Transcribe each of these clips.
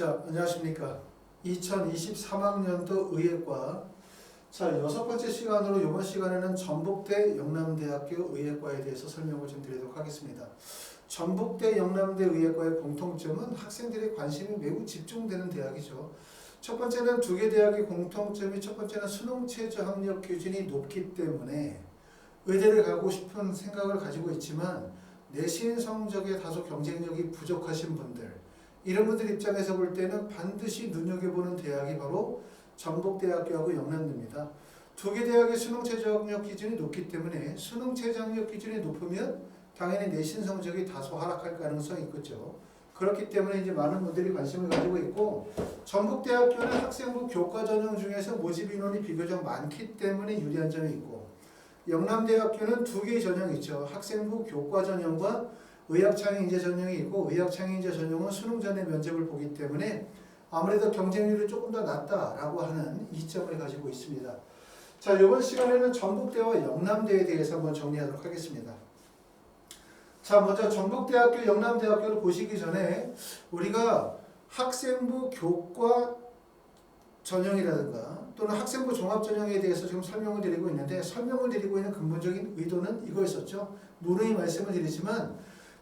자, 안녕하십니까. 2023학년도 의예과. 자, 6번째 시간으로 이번 시간에는 전북대 영남대학교 의예과에 대해서 설명을 좀 드리도록 하겠습니다. 전북대 영남대 의예과의 공통점은 학생들의 관심이 매우 집중되는 대학이죠. 첫 번째는 두 개 대학의 공통점이, 첫 번째는 수능 최저 학력 기준이 높기 때문에 의대를 가고 싶은 생각을 가지고 있지만 내신 성적에 다소 경쟁력이 부족하신 분들, 이런 분들 입장에서 볼 때는 반드시 눈여겨보는 대학이 바로 전북대학교하고 영남대입니다. 두 개 대학의 수능 최저 학력 기준이 높기 때문에 수능 최저 학력 기준이 높으면 당연히 내신 성적이 다소 하락할 가능성이 있겠죠. 그렇기 때문에 이제 많은 분들이 관심을 가지고 있고, 전북대학교는 학생부 교과 전형 중에서 모집 인원이 비교적 많기 때문에 유리한 점이 있고, 영남대학교는 두 개의 전형이 있죠. 학생부 교과 전형과 의학창의인재 전형이 있고, 의학창의인재 전형은 수능 전에 면접을 보기 때문에 아무래도 경쟁률이 조금 더 낮다라고 하는 이점을 가지고 있습니다. 자, 이번 시간에는 전북대와 영남대에 대해서 한번 정리하도록 하겠습니다. 자, 먼저 전북대학교, 영남대학교를 보시기 전에 우리가 학생부 교과 전형이라든가 또는 학생부 종합전형에 대해서 지금 설명을 드리고 있는데, 설명을 드리고 있는 근본적인 의도는 이거였었죠. 누누이 말씀을 드리지만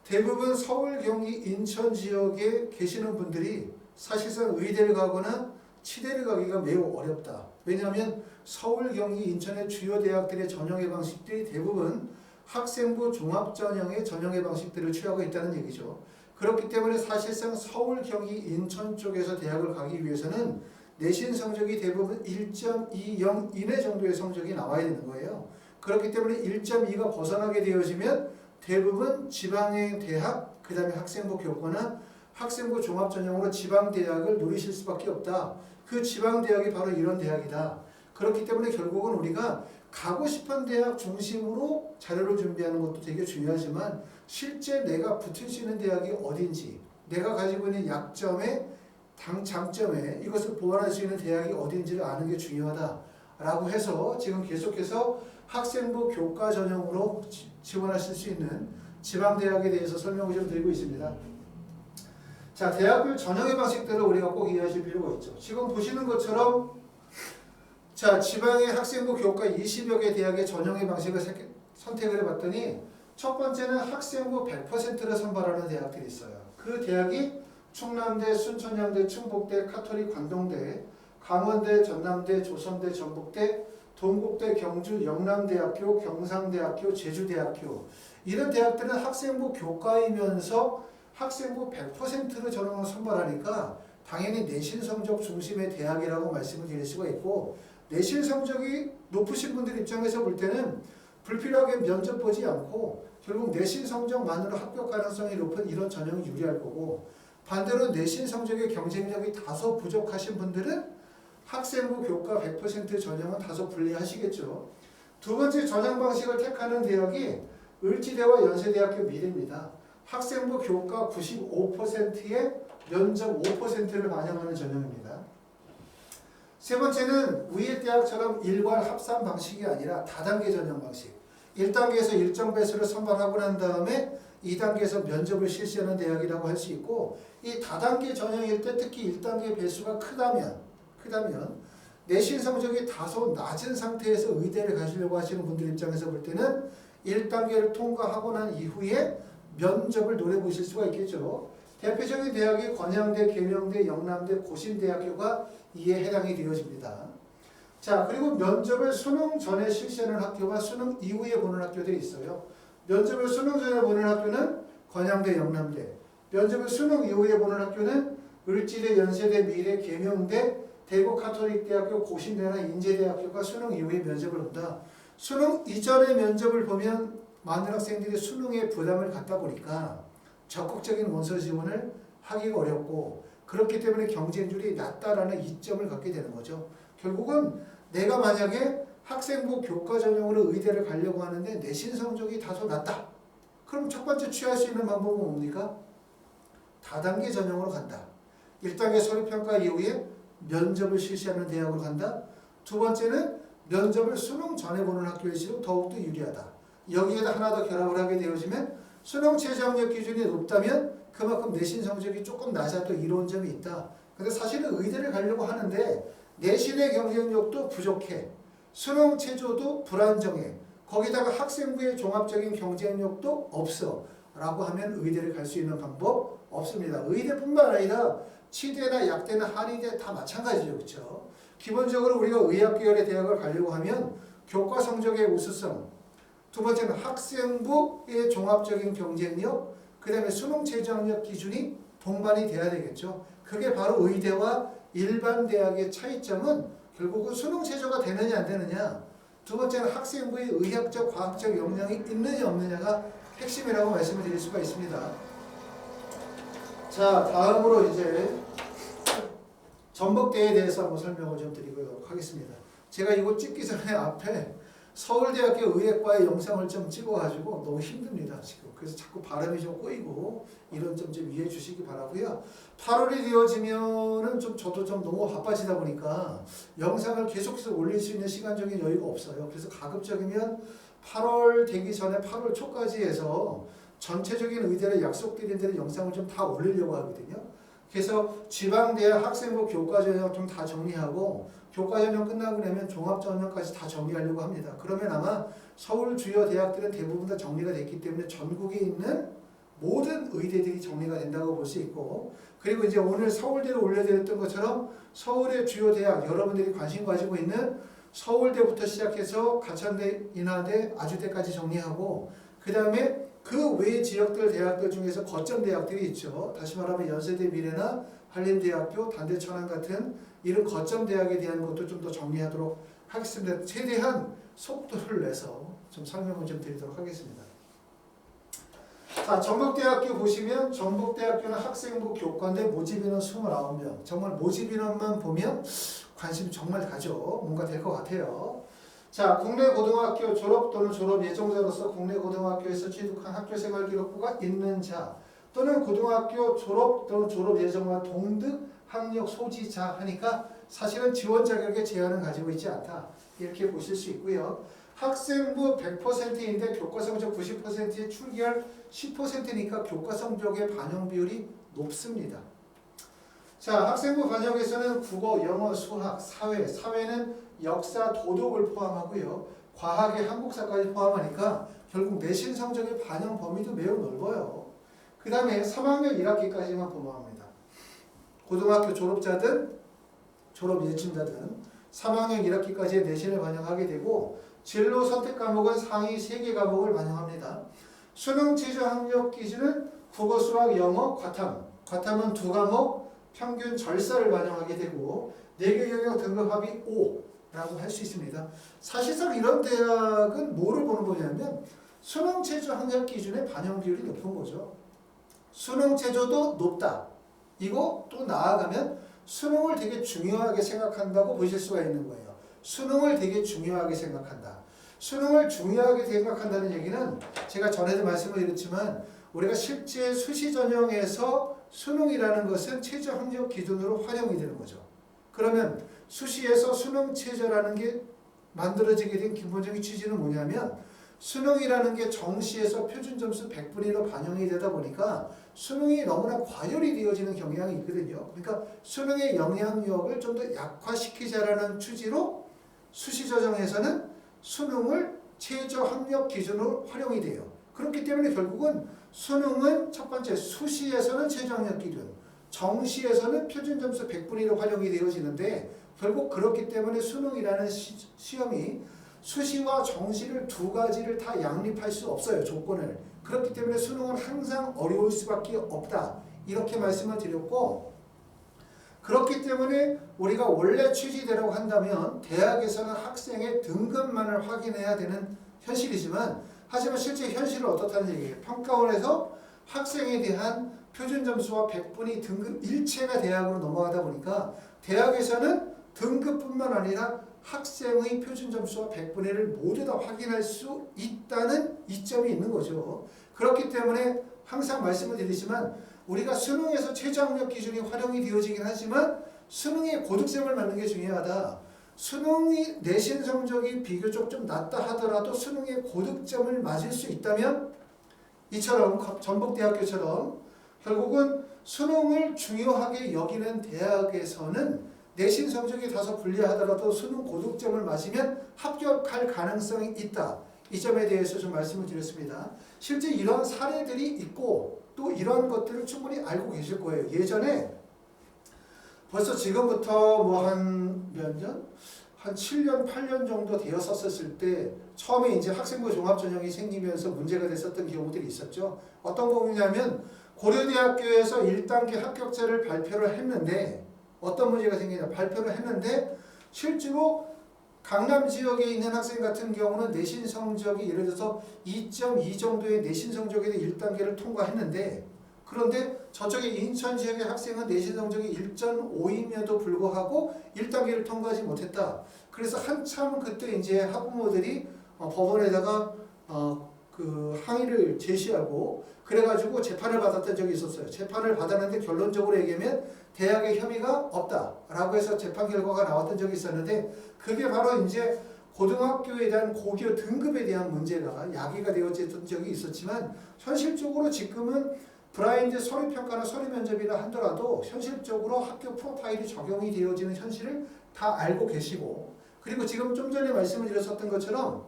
대부분 서울, 경기, 인천 지역에 계시는 분들이 사실상 의대를 가거나 치대를 가기가 매우 어렵다. 왜냐하면 서울, 경기, 인천의 주요 대학들의 전형의 방식들이 대부분 학생부 종합전형의 전형의 방식들을 취하고 있다는 얘기죠. 그렇기 때문에 사실상 서울, 경기, 인천 쪽에서 대학을 가기 위해서는 내신 성적이 대부분 1.20 이내 정도의 성적이 나와야 되는 거예요. 그렇기 때문에 1.2가 벗어나게 되어지면 대부분 지방의 대학, 그 다음에 학생부 교과나 학생부 종합전형으로 지방대학을 노리실 수밖에 없다. 그 지방대학이 바로 이런 대학이다. 그렇기 때문에 결국은 우리가 가고 싶은 대학 중심으로 자료를 준비하는 것도 되게 중요하지만, 실제 내가 붙을 수 있는 대학이 어딘지, 내가 가지고 있는 약점에 장점에 이것을 보완할 수 있는 대학이 어딘지를 아는 게 중요하다라고 해서 지금 계속해서 학생부 교과 전형으로 지원하실 수 있는 지방대학에 대해서 설명을 좀 드리고 있습니다. 자, 대학별 전형의 방식들을 우리가 꼭 이해하실 필요가 있죠. 지금 보시는 것처럼 자, 지방의 학생부 교과 20여 개 대학의 전형의 방식을 선택을 해봤더니, 첫 번째는 학생부 100%를 선발하는 대학들이 있어요. 그 대학이 충남대, 순천향대, 충북대, 카톨릭 관동대, 강원대, 전남대, 조선대, 전북대, 동국대, 경주, 영남대학교, 경상대학교, 제주대학교, 이런 대학들은 학생부 교과이면서 학생부 100%를 전형으로 선발하니까 당연히 내신 성적 중심의 대학이라고 말씀을 드릴 수가 있고, 내신 성적이 높으신 분들 입장에서 볼 때는 불필요하게 면접 보지 않고 결국 내신 성적만으로 합격 가능성이 높은 이런 전형이 유리할 거고, 반대로 내신 성적의 경쟁력이 다소 부족하신 분들은 학생부 교과 100% 전형은 다소 불리하시겠죠. 두 번째 전형 방식을 택하는 대학이 을지대와 연세대학교 미래입니다. 학생부 교과 95%에 면접 5%를 반영하는 전형입니다. 세 번째는 위의 대학처럼 일괄 합산 방식이 아니라 다단계 전형 방식. 1단계에서 일정 배수를 선발하고 난 다음에 2단계에서 면접을 실시하는 대학이라고 할 수 있고, 이 다단계 전형일 때 특히 1단계 배수가 크다면 내신 성적이 다소 낮은 상태에서 의대를 가시려고 하시는 분들 입장에서 볼 때는 1단계를 통과하고 난 이후에 면접을 노려보실 수가 있겠죠. 대표적인 대학이 건양대, 계명대, 영남대, 고신대학교가 이에 해당이 되어집니다. 자, 그리고 면접을 수능 전에 실시하는 학교와 수능 이후에 보는 학교들이 있어요. 면접을 수능 전에 보는 학교는 건양대, 영남대, 면접을 수능 이후에 보는 학교는 을지대, 연세대, 미래, 계명대, 대구 카톨릭대학교, 고신대나 인제대학교가 수능 이후에 면접을 본다. 수능 이전에 면접을 보면 많은 학생들이 수능에 부담을 갖다 보니까 적극적인 원서 지원을 하기가 어렵고, 그렇기 때문에 경쟁률이 낮다라는 이점을 갖게 되는 거죠. 결국은 내가 만약에 학생부 교과 전형으로 의대를 가려고 하는데 내신 성적이 다소 낮다. 그럼 첫 번째 취할 수 있는 방법은 뭡니까? 다단계 전형으로 간다. 1단계 서류평가 이후에 면접을 실시하는 대학으로 간다. 두 번째는 면접을 수능 전에 보는 학교일수록 더욱더 유리하다. 여기에다 하나 더 결합을 하게 되어지면 수능 최저 학력 기준이 높다면 그만큼 내신 성적이 조금 낮아도 이로운 점이 있다. 근데 사실은 의대를 가려고 하는데 내신의 경쟁력도 부족해. 수능 체조도 불안정해. 거기다가 학생부의 종합적인 경쟁력도 없어. 라고 하면 의대를 갈 수 있는 방법 없습니다. 의대뿐만 아니라 치대나 약대나 한의대 다 마찬가지죠. 그렇죠? 기본적으로 우리가 의학계열의 대학을 가려고 하면 교과 성적의 우수성, 두 번째는 학생부의 종합적인 경쟁력, 그 다음에 수능 최저학력 기준이 동반이 돼야 되겠죠. 그게 바로 의대와 일반 대학의 차이점은 결국은 수능 최저가 되느냐 안 되느냐, 두 번째는 학생부의 의학적, 과학적 역량이 있느냐 없느냐가 핵심이라고 말씀을 드릴 수가 있습니다. 자, 다음으로 이제 전북대에 대해서 한번 설명을 좀 드리도록 하겠습니다. 제가 이거 찍기 전에 앞에 서울대학교 의학과의 영상을 좀 찍어가지고 너무 힘듭니다 지금. 그래서 자꾸 발음이 좀 꼬이고 이런 점 좀 이해해 주시기 바라고요. 8월이 되어지면은 좀 저도 좀 너무 바빠지다 보니까 영상을 계속해서 올릴 수 있는 시간적인 여유가 없어요. 그래서 가급적이면 8월 되기 전에 8월 초까지 해서 전체적인 의대를 약속드린 대로 영상을 좀 다 올리려고 하거든요. 그래서 지방대학 학생부 교과전형 좀 다 정리하고 교과전형 끝나고 나면 종합전형까지 다 정리하려고 합니다. 그러면 아마 서울 주요 대학들은 대부분 다 정리가 됐기 때문에 전국에 있는 모든 의대들이 정리가 된다고 볼 수 있고, 그리고 이제 오늘 서울대로 올려드렸던 것처럼 서울의 주요 대학, 여러분들이 관심 가지고 있는 서울대부터 시작해서 가천대, 인하대, 아주대까지 정리하고, 그 다음에 그 외 지역들 대학들 중에서 거점 대학들이 있죠. 다시 말하면 연세대 미래나 한림대학교, 단대천안 같은 이런 거점 대학에 대한 것도 좀 더 정리하도록 하겠습니다. 최대한 속도를 내서 좀 설명을 좀 드리도록 하겠습니다. 자, 전북대학교 보시면 전북대학교는 학생부 교과인데 모집 인원 29명. 정말 모집 인원만 보면 관심 정말 가죠. 뭔가 될 것 같아요. 자, 국내 고등학교 졸업 또는 졸업 예정자로서 국내 고등학교에서 취득한 학교생활 기록부가 있는 자, 또는 고등학교 졸업 또는 졸업 예정과 동등 학력 소지자 하니까 사실은 지원 자격에 제한은 가지고 있지 않다. 이렇게 보실 수 있고요. 학생부 100%인데 교과 성적 90%에 출결 10%니까 교과 성적의 반영 비율이 높습니다. 자, 학생부 반영에서는 국어, 영어, 수학, 사회는 역사, 도덕을 포함하고요. 과학의 한국사까지 포함하니까 결국 내신 성적의 반영 범위도 매우 넓어요. 그 다음에 3학년 1학기까지만 포함합니다. 고등학교 졸업자든 졸업 예정자든 3학년 1학기까지의 내신을 반영하게 되고, 진로 선택 과목은 상위 3개 과목을 반영합니다. 수능 최저 학력 기준은 국어, 수학, 영어, 과탐은 2과목 평균 절사를 반영하게 되고, 4개 영역 등급 합이 5라고 할 수 있습니다. 사실상 이런 대학은 뭐를 보는 거냐면 수능 최저 학력 기준의 반영 비율이 높은 거죠. 수능 최저도 높다. 이거 또 나아가면 수능을 되게 중요하게 생각한다고 보실 수가 있는 거예요. 수능을 되게 중요하게 생각한다. 수능을 중요하게 생각한다는 얘기는 제가 전에도 말씀을 드렸지만 우리가 실제 수시 전형에서 수능이라는 것은 최저 학력 기준으로 활용이 되는 거죠. 그러면 수시에서 수능 최저라는 게 만들어지게 된 기본적인 취지는 뭐냐면, 수능이라는 게 정시에서 표준 점수 100분의 1로 반영이 되다 보니까 수능이 너무나 과열이 되어지는 경향이 있거든요. 그러니까 수능의 영향력을 좀 더 약화시키자라는 취지로 수시 전형에서는 수능을 최저 학력 기준으로 활용이 돼요. 그렇기 때문에 결국은 수능은 첫 번째 수시에서는 최저 학력 기준, 정시에서는 표준 점수 100분의 1로 활용이 되어지는데, 결국 그렇기 때문에 수능이라는 시험이 수시와 정시를 두 가지를 다 양립할 수 없어요. 조건을. 그렇기 때문에 수능은 항상 어려울 수밖에 없다. 이렇게 말씀을 드렸고, 그렇기 때문에 우리가 원래 취지대로 한다면 대학에서는 학생의 등급만을 확인해야 되는 현실이지만, 하지만 실제 현실은 어떻다는 얘기예요. 평가원에서 학생에 대한 표준 점수와 100분위 등급 일체가 대학으로 넘어가다 보니까 대학에서는 등급뿐만 아니라 학생의 표준 점수와 100분의 1을 모두 다 확인할 수 있다는 이점이 있는 거죠. 그렇기 때문에 항상 말씀을 드리지만 우리가 수능에서 최저 학력 기준이 활용이 되어지긴 하지만 수능의 고득점을 맞는 게 중요하다. 수능이 내신 성적이 비교적 좀 낮다 하더라도 수능의 고득점을 맞을 수 있다면 이처럼 전북대학교처럼 결국은 수능을 중요하게 여기는 대학에서는 내신 성적이 다소 불리하더라도 수능 고득점을 맞으면 합격할 가능성이 있다. 이 점에 대해서 좀 말씀을 드렸습니다. 실제 이런 사례들이 있고 또 이런 것들을 충분히 알고 계실 거예요. 예전에 벌써 지금부터 뭐 한 몇 년? 한 7년, 8년 정도 되었었을 때 처음에 이제 학생부 종합전형이 생기면서 문제가 됐었던 경우들이 있었죠. 어떤 경우냐면 고려대학교에서 1단계 합격자를 발표를 했는데 어떤 문제가 생기냐 발표를 했는데 실제로 강남 지역에 있는 학생 같은 경우는 내신 성적이 예를 들어서 2.2 정도의 내신 성적에도 1단계를 통과했는데 그런데 저쪽에 인천 지역의 학생은 내신 성적이 1.5임에도 불구하고 1단계를 통과하지 못했다. 그래서 한참 그때 이제 학부모들이 법원에다가 그 항의를 제시하고 그래가지고 재판을 받았던 적이 있었어요. 재판을 받았는데 결론적으로 얘기하면 대학의 혐의가 없다라고 해서 재판 결과가 나왔던 적이 있었는데 그게 바로 이제 고등학교에 대한 고교 등급에 대한 문제가 야기가 되어졌던 적이 있었지만 현실적으로 지금은 브라인드 서류평가나 서류면접이라 하더라도 현실적으로 학교 프로파일이 적용이 되어지는 현실을 다 알고 계시고 그리고 지금 좀 전에 말씀을 드렸었던 것처럼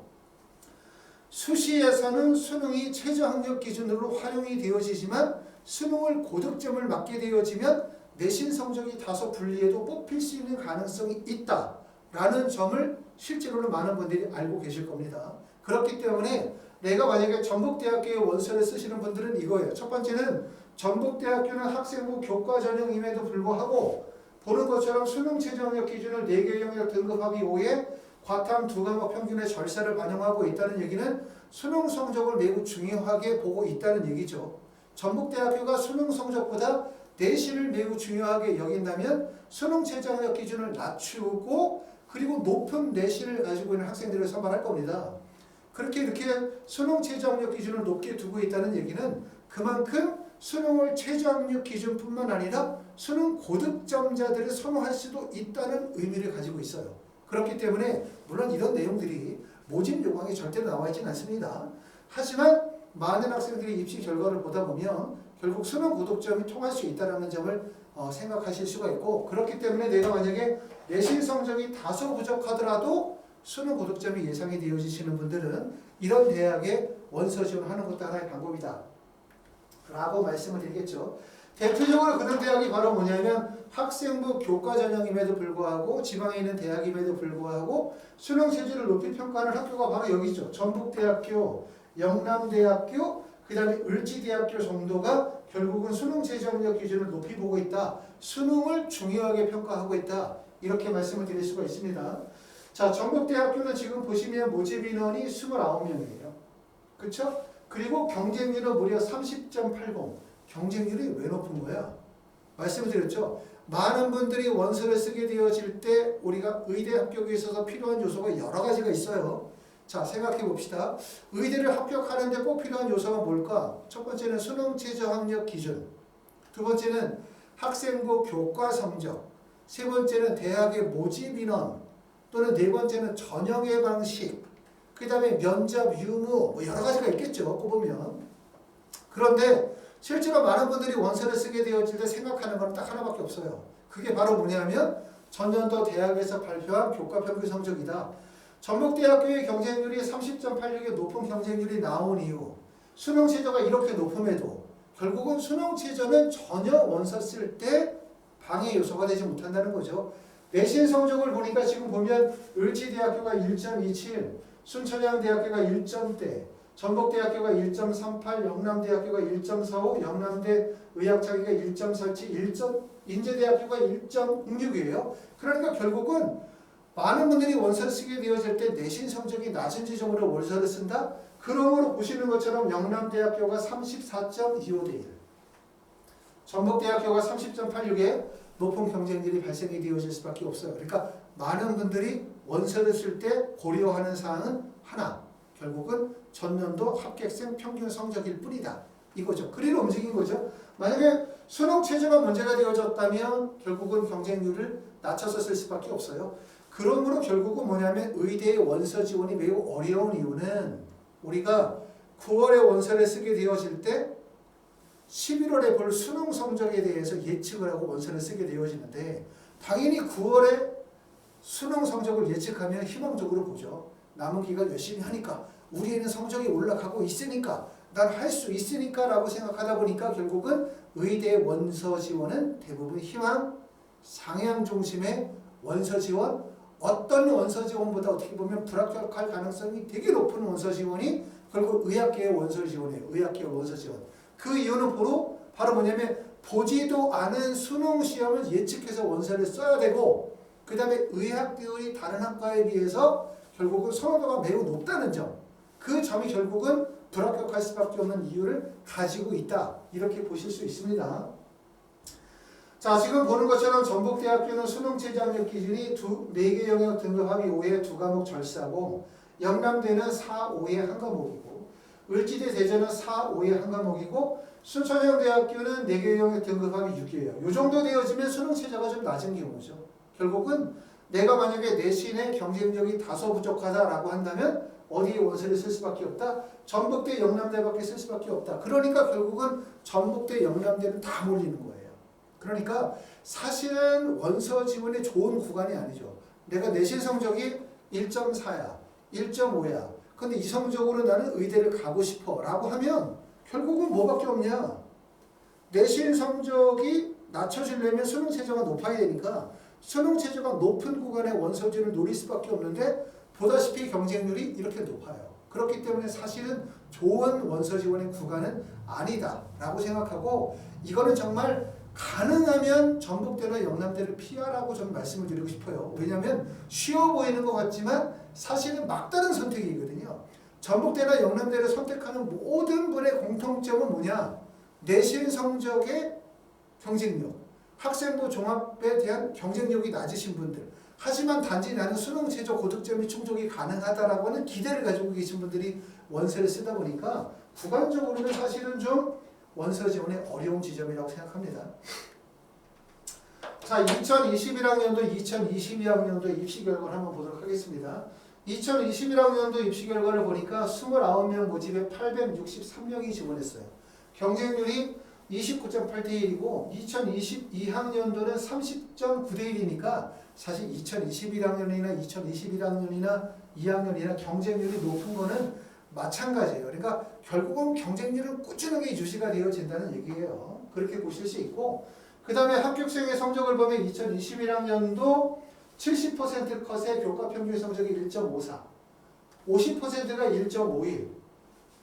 수시에서는 수능이 최저학력 기준으로 활용이 되어지지만 수능을 고득점을 맞게 되어지면 내신 성적이 다소 불리해도 뽑힐 수 있는 가능성이 있다라는 점을 실제로는 많은 분들이 알고 계실 겁니다. 그렇기 때문에 내가 만약에 전북대학교에 원서를 쓰시는 분들은 이거예요. 첫 번째는 전북대학교는 학생부 교과 전형임에도 불구하고 보는 것처럼 수능 최저학력 기준을 4개 영역 등급 합의 5에 과탐 2과목 평균의 절차를 반영하고 있다는 얘기는 수능 성적을 매우 중요하게 보고 있다는 얘기죠. 전북대학교가 수능 성적보다 내신을 매우 중요하게 여긴다면 수능 최저학력 기준을 낮추고 그리고 높은 내신을 가지고 있는 학생들을 선발할 겁니다. 그렇게 이렇게 수능 최저학력 기준을 높게 두고 있다는 얘기는 그만큼 수능을 최저학력 기준뿐만 아니라 수능 고득점자들을 선호할 수도 있다는 의미를 가지고 있어요. 그렇기 때문에 물론 이런 내용들이 모집 요강에 절대로 나와 있지는 않습니다. 하지만 많은 학생들이 입시 결과를 보다 보면 결국 수능 고득점이 통할 수 있다는 점을 생각하실 수가 있고 그렇기 때문에 내가 만약에 내신 성적이 다소 부족하더라도 수능 고득점이 예상이 되어지시는 분들은 이런 대학에 원서 지원하는 것도 하나의 방법이다 라고 말씀을 드리겠죠. 대표적으로 그런 대학이 바로 뭐냐면 학생부 교과 전형임에도 불구하고 지방에 있는 대학임에도 불구하고 수능 체질을 높이 평가하는 학교가 바로 여기죠. 전북대학교, 영남대학교, 그 다음에 을지대학교 정도가 결국은 수능 최저학력 기준을 높이 보고 있다. 수능을 중요하게 평가하고 있다. 이렇게 말씀을 드릴 수가 있습니다. 자, 전북대학교는 지금 보시면 모집 인원이 29명이에요. 그렇죠? 그리고 경쟁률은 무려 30.80. 경쟁률이 왜 높은 거야? 말씀을 드렸죠. 많은 분들이 원서를 쓰게 되어질 때 우리가 의대 합격에 있어서 필요한 요소가 여러 가지가 있어요. 자, 생각해 봅시다. 의대를 합격하는데 꼭 필요한 요소가 뭘까? 첫 번째는 수능 최저학력 기준, 두 번째는 학생부 교과 성적, 세 번째는 대학의 모집 인원, 또는 네 번째는 전형의 방식, 그 다음에 면접 유무, 뭐 여러 가지가 있겠죠. 꼽으면. 그런데 실제로 많은 분들이 원서를 쓰게 되어질 때 생각하는 건 딱 하나밖에 없어요. 그게 바로 뭐냐면 전년도 대학에서 발표한 교과 평균 성적이다. 전북대학교의 경쟁률이 30.86의 높은 경쟁률이 나온 이유, 수능 최저가 이렇게 높음에도 결국은 수능 최저는 전혀 원서 쓸 때 방해 요소가 되지 못한다는 거죠. 내신 성적을 보니까 지금 보면 을지대학교가 1.27, 순천향대학교가 1점대, 전북대학교가 1.38, 영남대학교가 1.45, 영남대 의학자기가 1.47, 인제대학교가 1.06이에요. 그러니까 결국은 많은 분들이 원서를 쓰게 되어질 때 내신 성적이 낮은 지점으로 원서를 쓴다? 그러므로 보시는 것처럼 영남대학교가 34.25대 1, 전북대학교가 30.86에 높은 경쟁률이 발생이 되어질 수밖에 없어요. 그러니까 많은 분들이 원서를 쓸 때 고려하는 사항은 하나, 결국은 전년도 합격생 평균 성적일 뿐이다. 이거죠. 그리로 움직인 거죠. 만약에 수능 최저가 문제가 되어졌다면 결국은 경쟁률을 낮춰서 쓸 수밖에 없어요. 그러므로 결국은 뭐냐면 의대의 원서 지원이 매우 어려운 이유는 우리가 9월에 원서를 쓰게 되어질 때 11월에 볼 수능 성적에 대해서 예측을 하고 원서를 쓰게 되어지는데 당연히 9월에 수능 성적을 예측하면 희망적으로 보죠. 남은 기간 열심히 하니까 우리 애는 성적이 올라가고 있으니까 난 할 수 있으니까 라고 생각하다 보니까 결국은 의대 원서 지원은 대부분 희망 상향 중심의 원서 지원, 어떤 원서 지원보다 어떻게 보면 불합격할 가능성이 되게 높은 원서 지원이 결국 의학계의 원서 지원이에요. 의학계의 원서 지원. 그 이유는 바로 뭐냐면 보지도 않은 수능 시험을 예측해서 원서를 써야 되고 그 다음에 의학비율이 다른 학과에 비해서 결국은 선호도가 매우 높다는 점. 그 점이 결국은 불합격할 수밖에 없는 이유를 가지고 있다. 이렇게 보실 수 있습니다. 자, 지금 보는 것처럼 전북대학교는 수능 최저 학력 기준이 4개 영역 등급 합의 5에 2과목 절사고 영남대는 4, 5에 1과목이고 을지대 대전은 4, 5에 1과목이고 순천향대학교는 4개 영역 등급 합의 6이에요. 이 정도 되어지면 수능 최저가 좀 낮은 경우죠. 결국은 내가 만약에 내신의 경쟁력이 다소 부족하다라고 한다면 어디에 원서를 쓸 수밖에 없다? 전북대, 영남대밖에 쓸 수밖에 없다. 그러니까 결국은 전북대, 영남대는 다 몰리는 거예요. 그러니까 사실은 원서 지원이 좋은 구간이 아니죠. 내가 내신 성적이 1.4야, 1.5야. 근데 이 성적으로 나는 의대를 가고 싶어 라고 하면 결국은 뭐밖에 없냐? 내신 성적이 낮춰지려면 수능 최저가 높아야 되니까 수능 최저가 높은 구간의 원서 지원을 노릴 수밖에 없는데 보다시피 경쟁률이 이렇게 높아요. 그렇기 때문에 사실은 좋은 원서 지원의 구간은 아니다 라고 생각하고 이거는 정말 가능하면 전북대나 영남대를 피하라고 저는 말씀을 드리고 싶어요. 왜냐하면 쉬워 보이는 것 같지만 사실은 막다른 선택이거든요. 전북대나 영남대를 선택하는 모든 분의 공통점은 뭐냐? 내신 성적의 경쟁력, 학생부 종합에 대한 경쟁력이 낮으신 분들. 하지만 단지 나는 수능 최저 고득점이 충족이 가능하다라고 하는 기대를 가지고 계신 분들이 원서를 쓰다 보니까 구간적으로는 사실은 좀 원서 지원의 어려운 지점이라고 생각합니다. 자, 2021학년도, 2022학년도 입시 결과를 한번 보도록 하겠습니다. 2021학년도 입시 결과를 보니까 29명 모집에 863명이 지원했어요. 경쟁률이 29.8대 1이고 2022학년도는 30.9대 1이니까 사실 2021학년이나 2021학년이나 2학년이나 경쟁률이 높은 거는 마찬가지예요. 그러니까 결국은 경쟁률은 꾸준하게 유지가 되어진다는 얘기예요. 그렇게 보실 수 있고 그 다음에 합격생의 성적을 보면 2021학년도 70% 컷의 교과 평균 성적이 1.54, 50%가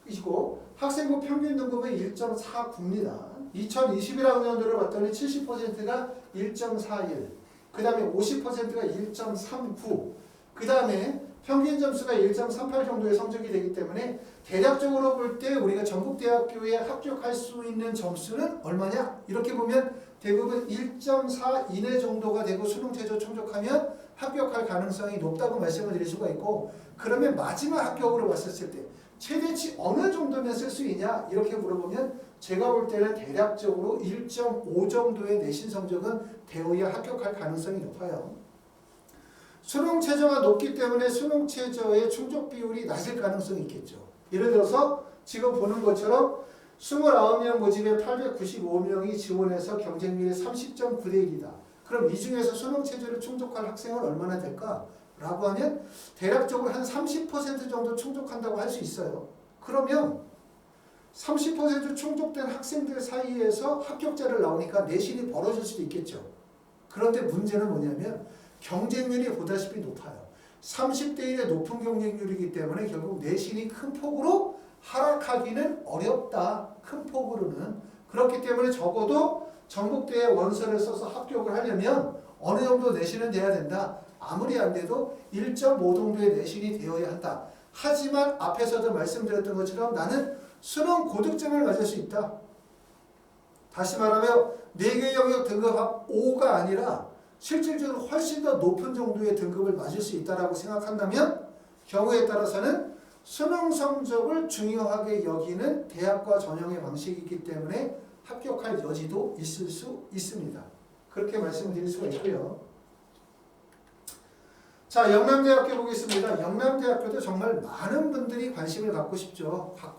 1.51이고 학생부 평균 등급은 1.49입니다. 2021학년도를 봤더니 70%가 1.41, 그 다음에 50%가 1.39, 그 다음에 평균 점수가 1.38 정도의 성적이 되기 때문에 대략적으로 볼 때 우리가 전북대학교에 합격할 수 있는 점수는 얼마냐? 이렇게 보면 대부분 1.4 이내 정도가 되고 수능 최저 충족하면 합격할 가능성이 높다고 말씀을 드릴 수가 있고 그러면 마지막 합격으로 봤었을 때 최대치 어느 정도면 쓸 수 있냐? 이렇게 물어보면 제가 볼 때는 대략적으로 1.5 정도의 내신 성적은 되어야 합격할 가능성이 높아요. 수능 최저가 높기 때문에 수능 최저의 충족 비율이 낮을 가능성이 있겠죠. 예를 들어서 지금 보는 것처럼 29명 모집에 895명이 지원해서 경쟁률이 30.9대 1이다. 그럼 이 중에서 수능 최저를 충족할 학생은 얼마나 될까? 라고 하면 대략적으로 한 30% 정도 충족한다고 할 수 있어요. 그러면 30% 충족된 학생들 사이에서 합격자를 나오니까 내신이 벌어질 수도 있겠죠. 그런데 문제는 뭐냐면 경쟁률이 보다시피 높아요. 30대 1의 높은 경쟁률이기 때문에 결국 내신이 큰 폭으로 하락하기는 어렵다. 큰 폭으로는. 그렇기 때문에 적어도 전북대에 원서를 써서 합격을 하려면 어느 정도 내신은 돼야 된다. 아무리 안 돼도 1.5 정도의 내신이 되어야 한다. 하지만 앞에서도 말씀드렸던 것처럼 나는 수능 고득점을 가질 수 있다. 다시 말하면 4개 영역 등급 5가 아니라 실질적으로 훨씬 더 높은 정도의 등급을 맞을 수 있다고 생각한다면 경우에 따라서는 수능 성적을 중요하게 여기는 대학과 전형의 방식이기 때문에 합격할 여지도 있을 수 있습니다. 그렇게 말씀을 드릴 수가 있고요. 자, 영남대학교 보겠습니다. 영남대학교도 정말 많은 분들이 관심을 갖고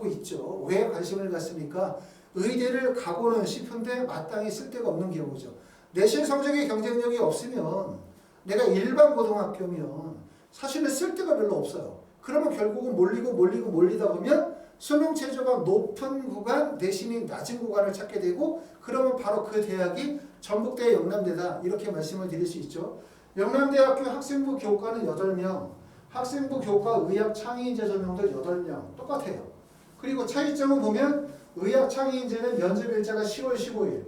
있죠. 왜 관심을 갖습니까? 의대를 가고는 싶은데 마땅히 쓸 데가 없는 경우죠. 내신 성적의 경쟁력이 없으면 내가 일반 고등학교면 사실은 쓸 데가 별로 없어요. 그러면 결국은 몰리다 보면 수능 최저가 높은 구간, 내신이 낮은 구간을 찾게 되고 그러면 바로 그 대학이 전북대, 영남대다 이렇게 말씀을 드릴 수 있죠. 영남대학교 학생부 교과는 8명, 학생부 교과 의학 창의인재 전형도 8명 똑같아요. 그리고 차이점을 보면 의학 창의인재는 면접일자가 10월 15일.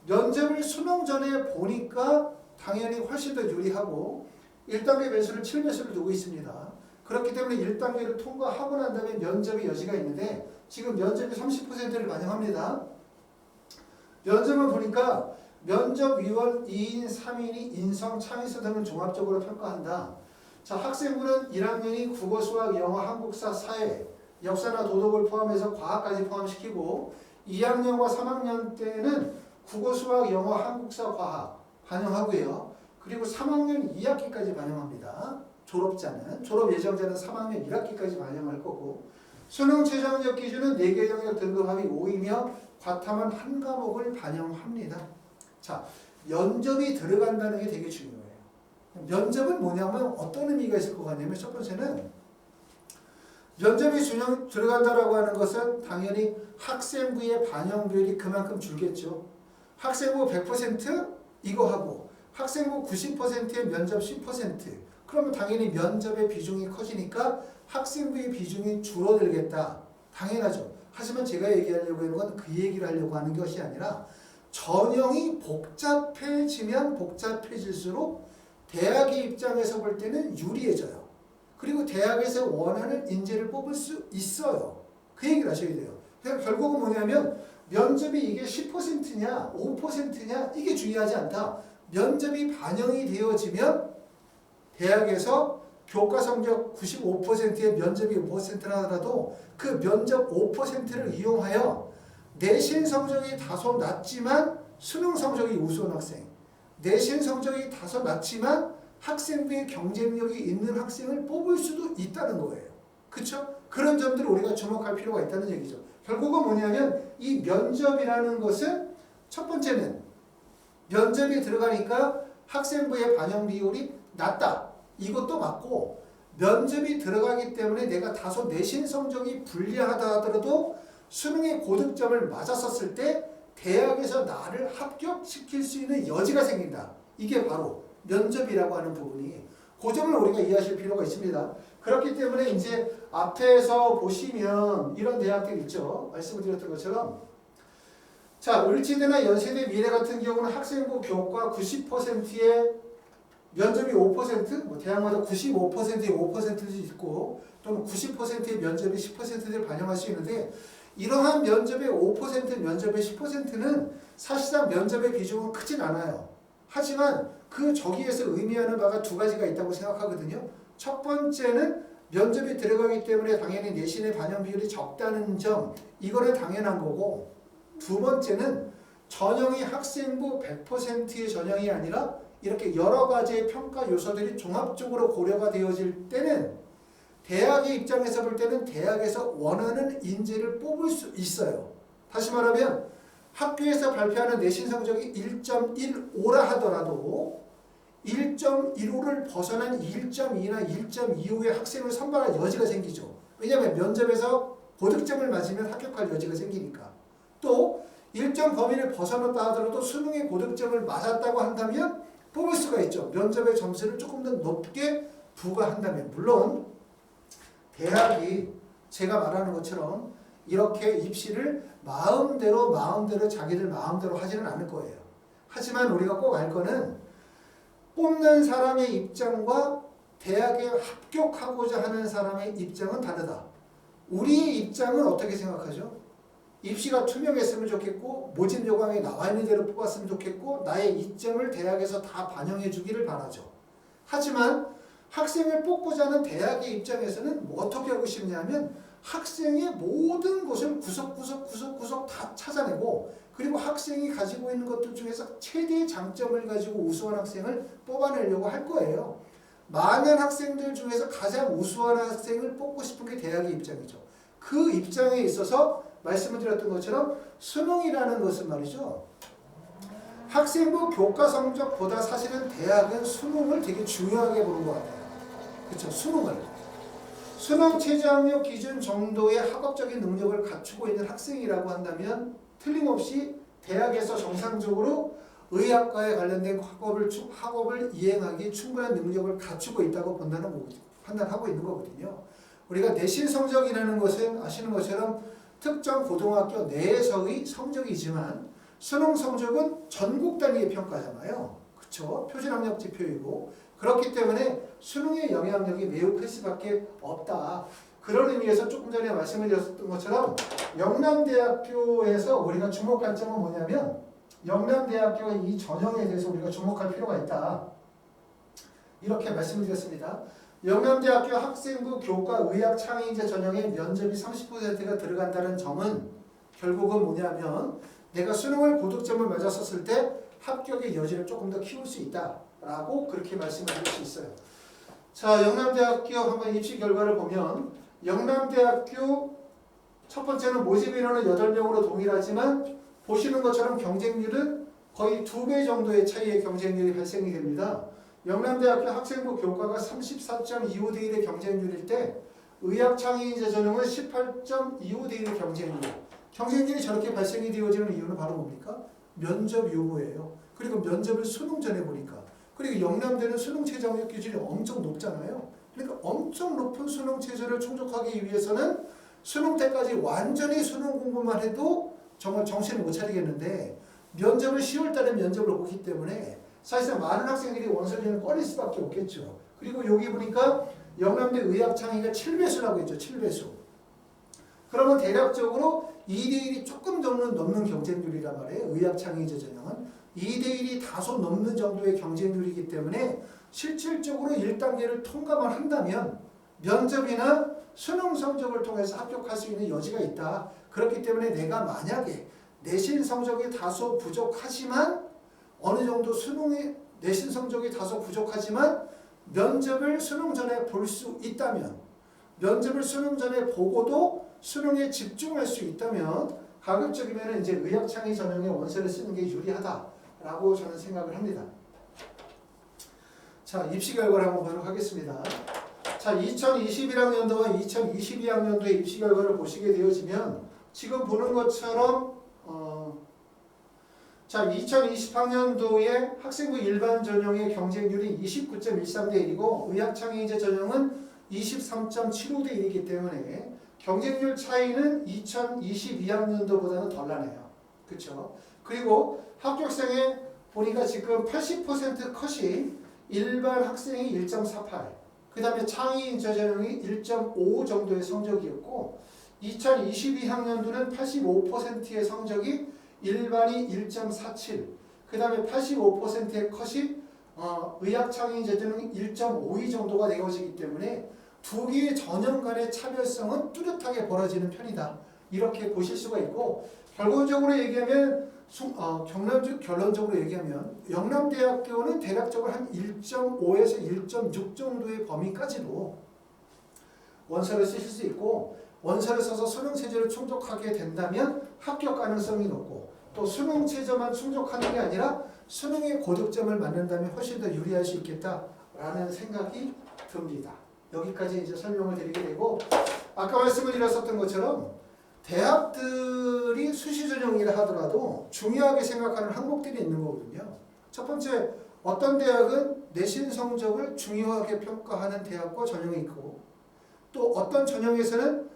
면접을 수능 전에 보니까 당연히 훨씬 더 유리하고 1단계 배수를 7배수를 두고 있습니다. 그렇기 때문에 1단계를 통과하고 난 다음에 면접의 여지가 있는데 지금 면접이 30%를 반영합니다. 면접을 보니까 면접위원 2인, 3인이 인성, 창의성 등을 종합적으로 평가한다. 자, 학생부는 1학년이 국어, 수학, 영어, 한국사, 사회, 역사나 도덕을 포함해서 과학까지 포함시키고 2학년과 3학년 때는 국어, 수학, 영어, 한국사, 과학 반영하고요. 그리고 3학년 2학기까지 반영합니다. 졸업 예정자는 3학년 1학기까지 반영할 거고 수능 최저 학력 기준은 4개 영역 등급 합이 5이며 과탐은 1과목을 반영합니다. 자, 면접이 들어간다는 게 되게 중요해요. 면접은 뭐냐면 어떤 의미가 있을 것 같냐면 첫 번째는 면접이 들어간다라고 하는 것은 당연히 학생부의 반영 비율이 그만큼 줄겠죠. 학생부 100% 이거 하고 학생부 90%의 면접 10%. 그러면 당연히 면접의 비중이 커지니까 학생부의 비중이 줄어들겠다. 당연하죠. 하지만 제가 얘기하려고 하는 건 그 얘기를 하려고 하는 것이 아니라 전형이 복잡해지면 복잡해질수록 대학의 입장에서 볼 때는 유리해져요. 그리고 대학에서 원하는 인재를 뽑을 수 있어요. 그 얘기를 하셔야 돼요. 그러니까 결국은 뭐냐면 면접이 이게 10%냐 5%냐 이게 중요하지 않다. 면접이 반영이 되어지면 대학에서 교과 성적 95%의 면접이 5%라 하더라도 그 면접 5%를 이용하여 내신 성적이 다소 낮지만 수능 성적이 우수한 학생, 내신 성적이 다소 낮지만 학생부의 경쟁력이 있는 학생을 뽑을 수도 있다는 거예요. 그렇죠? 그런 점들을 우리가 주목할 필요가 있다는 얘기죠. 결국은 뭐냐면 이 면접이라는 것은 첫 번째는 면접이 들어가니까 학생부의 반영 비율이 낮다. 이것도 맞고 면접이 들어가기 때문에 내가 다소 내신 성적이 불리하다 하더라도 수능의 고득점을 맞았었을 때 대학에서 나를 합격시킬 수 있는 여지가 생긴다. 이게 바로 면접이라고 하는 부분이 그 점을 우리가 이해하실 필요가 있습니다. 그렇기 때문에 이제 앞에서 보시면 이런 대학들 있죠. 말씀을 드렸던 것처럼 자, 을지대나 연세대, 미래 같은 경우는 학생부 교과 90%의 면접이 5%, 뭐 대학마다 95%의 5%도 있고 또는 90%의 면접이 10%를 반영할 수 있는데 이러한 면접의 5%, 면접의 10%는 사실상 면접의 비중은 크진 않아요. 하지만 그 저기에서 의미하는 바가 두 가지가 있다고 생각하거든요. 첫 번째는 면접이 들어가기 때문에 당연히 내신의 반영 비율이 적다는 점, 이거는 당연한 거고 두 번째는 전형이 학생부 100%의 전형이 아니라 이렇게 여러 가지의 평가 요소들이 종합적으로 고려가 되어질 때는 대학의 입장에서 볼 때는 대학에서 원하는 인재를 뽑을 수 있어요. 다시 말하면 학교에서 발표하는 내신 성적이 1.15라 하더라도 1.15를 벗어난 1.2나 1.25의 학생을 선발할 여지가 생기죠. 왜냐하면 면접에서 고득점을 맞으면 합격할 여지가 생기니까. 또 일정 범위를 벗어났다 하더라도 수능의 고득점을 맞았다고 한다면 뽑을 수가 있죠. 면접의 점수를 조금 더 높게 부과한다면. 물론 대학이 제가 말하는 것처럼 이렇게 입시를 마음대로 자기들 마음대로 하지는 않을 거예요. 하지만 우리가 꼭 알 거는 뽑는 사람의 입장과 대학에 합격하고자 하는 사람의 입장은 다르다. 우리의 입장은 어떻게 생각하죠? 입시가 투명했으면 좋겠고 모집 요강에 나와 있는 대로 뽑았으면 좋겠고 나의 이점을 대학에서 다 반영해 주기를 바라죠. 하지만 학생을 뽑고자 하는 대학의 입장에서는 뭐 어떻게 하고 싶냐면 학생의 모든 것을 구석구석 다 찾아내고 그리고 학생이 가지고 있는 것들 중에서 최대의 장점을 가지고 우수한 학생을 뽑아내려고 할 거예요. 많은 학생들 중에서 가장 우수한 학생을 뽑고 싶은 게 대학의 입장이죠. 그 입장에 있어서 말씀을 드렸던 것처럼 수능이라는 것은 말이죠. 학생부 교과 성적보다 사실은 대학은 수능을 되게 중요하게 보는 것 같아요. 그렇죠? 수능을. 수능 최저학력 기준 정도의 학업적인 능력을 갖추고 있는 학생이라고 한다면 틀림없이 대학에서 정상적으로 의학과에 관련된 학업을 이행하기 충분한 능력을 갖추고 있다고 판단하고 있는 거거든요. 우리가 내신 성적이라는 것은 아시는 것처럼 특정 고등학교 내에서의 성적이지만 수능 성적은 전국 단위의 평가잖아요. 그렇죠? 표준학력 지표이고 그렇기 때문에 수능의 영향력이 매우 클 수밖에 없다. 그런 의미에서 조금 전에 말씀을 드렸던 것처럼 영남대학교에서 우리가 주목할 점은 뭐냐면 영남대학교의 이 전형에 대해서 우리가 주목할 필요가 있다. 이렇게 말씀을 드렸습니다. 영남대학교 학생부 교과 의학 창의인재 전형에 면접이 30%가 들어간다는 점은 결국은 뭐냐면 내가 수능을 고득점을 맞았었을 때 합격의 여지를 조금 더 키울 수 있다라고 그렇게 말씀을 드릴 수 있어요. 자, 영남대학교 한번 입시 결과를 보면 영남대학교 첫 번째는 모집 인원은 8명으로 동일하지만 보시는 것처럼 경쟁률은 거의 2배 정도의 차이의 경쟁률이 발생이 됩니다. 영남대학교 학생부 교과가 34.25대 1의 경쟁률일 때 의학창의인재 전형은 18.25대 1의 경쟁률. 경쟁률이 저렇게 발생이 되어지는 이유는 바로 뭡니까? 면접 유무예요. 그리고 면접을 수능 전에 보니까. 그리고 영남대는 수능 최저학력 기준이 엄청 높잖아요. 그러니까 엄청 높은 수능 최저를 충족하기 위해서는 수능 때까지 완전히 수능 공부만 해도 정말 정신을 못 차리겠는데 면접을 10월 달에 면접을 보기 때문에 사실상 많은 학생들이 원서지는 꺼릴 수밖에 없겠죠. 그리고 여기 보니까 영남대 의학창의가 7배수라고 했죠. 7배수. 그러면 대략적으로 2대1이 조금 넘는 경쟁률이란 말이에요. 의학창의제 전형은 2대1이 다소 넘는 정도의 경쟁률이기 때문에 실질적으로 1단계를 통과만 한다면 면접이나 수능 성적을 통해서 합격할 수 있는 여지가 있다. 그렇기 때문에 내가 만약에 내신 성적이 다소 부족하지만 어느 정도 수능의 내신 성적이 다소 부족하지만 면접을 수능 전에 볼 수 있다면 면접을 수능 전에 보고도 수능에 집중할 수 있다면 가급적이면 이제 의학창의 전형의 원서를 쓰는 게 유리하다라고 저는 생각을 합니다. 자, 입시 결과를 한번 보도록 하겠습니다. 자, 2021학년도와 2022학년도의 입시 결과를 보시게 되어지면 지금 보는 것처럼 자, 2020학년도에 학생부 일반 전형의 경쟁률이 29.13대 1이고 의학창의인재 전형은 23.75대 1이기 때문에 경쟁률 차이는 2022학년도보다는 덜 나네요. 그렇죠? 그리고 합격생의 보니까 지금 80% 컷이 일반 학생이 1.48, 그 다음에 창의인재 전형이 1.5 정도의 성적이었고 2022학년도는 85%의 성적이 일반이 1.47, 그 다음에 85%의 컷이 의학창의인재 전형이 1.52 정도가 되어지기 때문에 두 개의 전형 간의 차별성은 뚜렷하게 벌어지는 편이다. 이렇게 보실 수가 있고 결론적으로 얘기하면 결론적으로 얘기하면 영남대학교는 대략적으로 한 1.5에서 1.6 정도의 범위까지도 원서를 쓰실 수 있고 원서를 써서 수능 체제를 충족하게 된다면 합격 가능성이 높고 또 수능 체제만 충족하는 게 아니라 수능의 고득점을 맞는다면 훨씬 더 유리할 수 있겠다라는 생각이 듭니다. 여기까지 이제 설명을 드리게 되고 아까 말씀을 드렸었던 것처럼 대학들이 수시 전형이라 하더라도 중요하게 생각하는 항목들이 있는 거거든요. 첫 번째, 어떤 대학은 내신 성적을 중요하게 평가하는 대학과 전형이 있고 또 어떤 전형에서는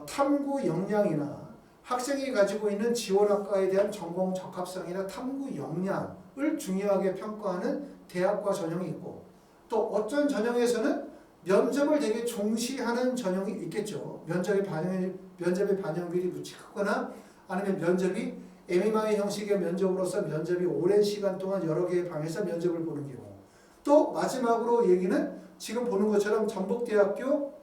탐구 역량이나 학생이 가지고 있는 지원학과에 대한 전공 적합성이나 탐구 역량을 중요하게 평가하는 대학과 전형이 있고 또 어떤 전형에서는 면접을 되게 중시하는 전형이 있겠죠. 면접의 반영률이 무지 크거나 아니면 면접이 MMI 형식의 면접으로서 면접이 오랜 시간 동안 여러 개의 방에서 면접을 보는 경우 또 마지막으로 얘기는 지금 보는 것처럼 전북대학교,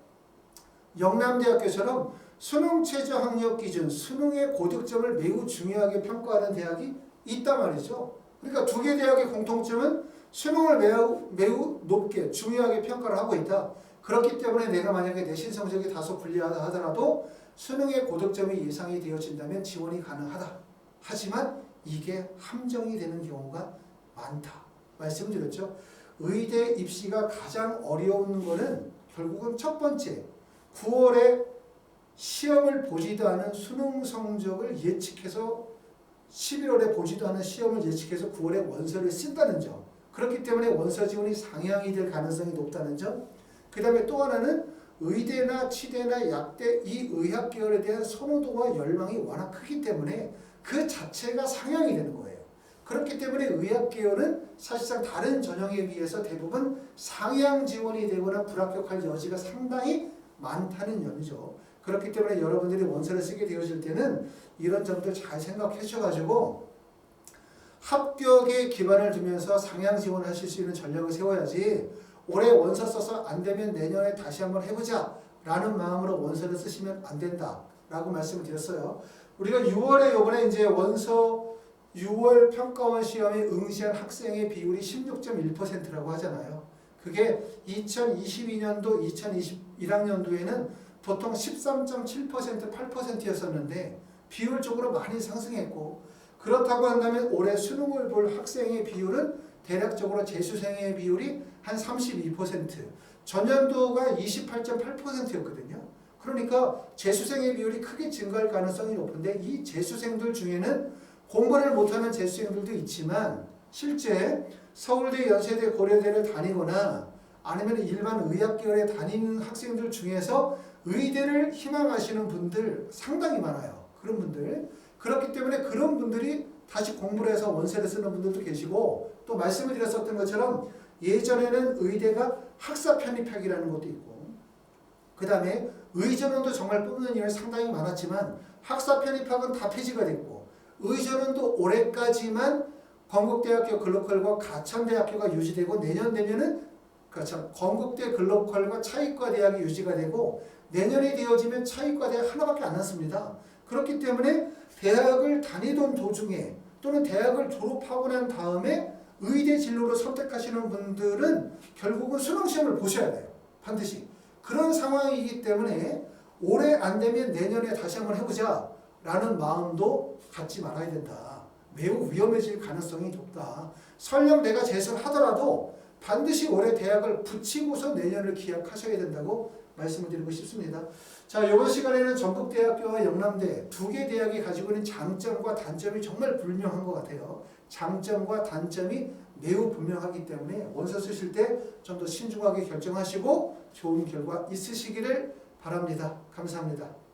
영남대학교처럼 수능 최저 학력 기준, 수능의 고득점을 매우 중요하게 평가하는 대학이 있단 말이죠. 그러니까 두 개 대학의 공통점은 수능을 매우 높게 중요하게 평가를 하고 있다. 그렇기 때문에 내가 만약에 내신 성적이 다소 불리하다 하더라도 수능의 고득점이 예상이 되어진다면 지원이 가능하다. 하지만 이게 함정이 되는 경우가 많다. 말씀드렸죠. 의대 입시가 가장 어려운 거는 결국은 첫 번째 9월에 시험을 보지도 않은 수능 성적을 예측해서 11월에 보지도 않은 시험을 예측해서 9월에 원서를 쓴다는 점. 그렇기 때문에 원서 지원이 상향이 될 가능성이 높다는 점. 그 다음에 또 하나는 의대나 치대나 약대 이 의학 계열에 대한 선호도와 열망이 워낙 크기 때문에 그 자체가 상향이 되는 거예요. 그렇기 때문에 의학 계열은 사실상 다른 전형에 비해서 대부분 상향 지원이 되거나 불합격할 여지가 상당히 많다는 점이죠. 그렇기 때문에 여러분들이 원서를 쓰게 되어질 때는 이런 점들 잘 생각해 주셔가지고 합격에 기반을 두면서 상향 지원을 하실 수 있는 전략을 세워야지 올해 원서 써서 안 되면 내년에 다시 한번 해보자 라는 마음으로 원서를 쓰시면 안 된다 라고 말씀을 드렸어요. 우리가 6월에 요번에 이제 원서 6월 평가원 시험에 응시한 학생의 비율이 16.1%라고 하잖아요. 그게 2022년도, 2021학년도에는 보통 13.7%, 8%였었는데 비율적으로 많이 상승했고 그렇다고 한다면 올해 수능을 볼 학생의 비율은 대략적으로 재수생의 비율이 한 32%, 전년도가 28.8%였거든요. 그러니까 재수생의 비율이 크게 증가할 가능성이 높은데 이 재수생들 중에는 공부를 못하는 재수생들도 있지만 실제 서울대, 연세대, 고려대를 다니거나 아니면 일반 의학계열에 다니는 학생들 중에서 의대를 희망하시는 분들 상당히 많아요. 그런 분들. 그렇기 때문에 그런 분들이 다시 공부를 해서 원서를 쓰는 분들도 계시고 또 말씀을 드렸었던 것처럼 예전에는 의대가 학사 편입학이라는 것도 있고 그 다음에 의전원도 정말 뽑는 일이 상당히 많았지만 학사 편입학은 다 폐지가 됐고 의전원도 올해까지만 건국대학교 글로컬과 가천대학교가 유지되고 내년 되면은 그렇죠. 건국대 글로컬과 차이과대학이 유지가 되고 내년이 되어지면 차이과대학 하나밖에 안 남습니다. 그렇기 때문에 대학을 다니던 도중에 또는 대학을 졸업하고 난 다음에 의대 진로로 선택하시는 분들은 결국은 수능시험을 보셔야 돼요. 반드시. 그런 상황이기 때문에 올해 안 되면 내년에 다시 한번 해보자 라는 마음도 갖지 말아야 된다. 매우 위험해질 가능성이 높다. 설령 내가 재수를 하더라도 반드시 올해 대학을 붙이고서 내년을 기약하셔야 된다고 말씀을 드리고 싶습니다. 자, 이번 시간에는 전북대학교와 영남대 두 개 대학이 가지고 있는 장점과 단점이 정말 분명한 것 같아요. 장점과 단점이 매우 분명하기 때문에 원서 쓰실 때 좀 더 신중하게 결정하시고 좋은 결과 있으시기를 바랍니다. 감사합니다.